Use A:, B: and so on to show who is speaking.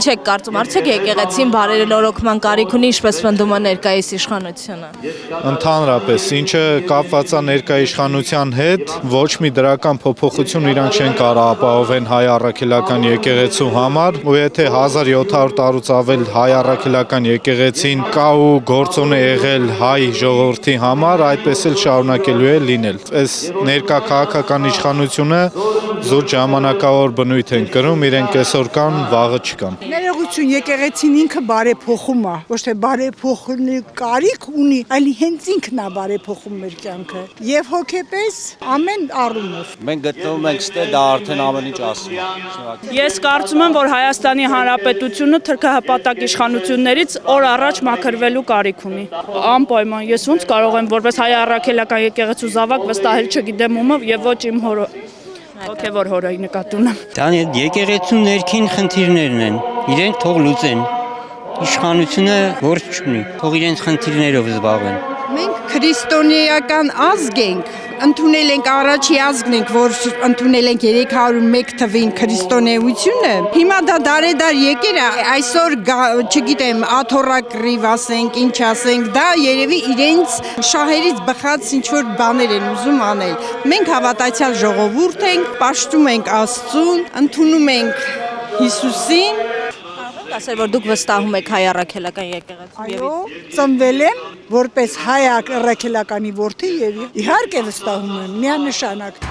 A: Ինչ եք կարծում, արդյոք եկեղեցին բարելորոգման կարիք ունի, ինչպես պնդում է ներկայիս իշխանությունը։
B: Ընդհանրապես, ինչը կապված է ներկայ իշխանության հետ, ոչ մի դրական փոփոխություն իրանք չեն կարող ապահովեն հայ առաքելական եկեղեցու համար, ու եթե 1700 տարուց ավել հայ առաքելական եկեղեցին կա ու գործոն է եղել հայ ժողովրդի համար, այդպես էլ շարունակելու է լինել։ Այս ներկա քաղաքական իշխանությունը զուտ ժամանակավոր բնույթ են կրում, իրենք այսօր կան, վաղը չկան։
C: Ներողություն, եկեղեցին ինքը բարեփոխում է, ոչ թե բարեփոխելու կարիք ունի, այլ հենց ինքն է բարեփոխում մեր կյանքը։ Եվ հոգեպես ամեն առումով։
D: Մենք գտնվում ենք ստե, դա արդեն ամեն ինչ ասում է։
E: Ես կարծում եմ, որ Հայաստանի Հանրապետությունը թրքահպատակ իշխանություններից օր առաջ մաքրվելու կարիք ունի։ Անպայման, ես ոնց կարող եմ որպես հայ առաքելական եկեղեցու զավակ վստահել չգիտեմ ումով եւ ոչ իմ հորը։ Հոգևոր հորի նկատունը։
F: Դա եկեղեցու ներքին խնդիրներն են, իրենք թող լուծեն, իշխանությունը գործ չունի, թող իրենց խնդիրներով զբաղվեն։
G: Մենք քրիստոնեական ազգ ենք, ընդունել ենք առաջի ազգն ենք, որ ընդունել ենք 301 թվին քրիստոնեությունը։ Հիմա դա դարեդար եկել է, այսօր չգիտեմ, աթոռակռիվ ասենք, ինչ ասենք, դա երևի իրենց շահերից բխած ինչ-որ բաներ են ուզում անել։ Մենք հավատացյալ ժողովուրդ ենք, պաշտում ենք Աստծուն, ընդունում ենք Հիսուսին։
A: Ասել, որ դուք վստահում եք հայ առաքելական եկեղեցու։
C: Այո, ծնվել եմ որպես հայ առաքելականի որդի եւ իհարկե վստահում եմ, միանշանակ։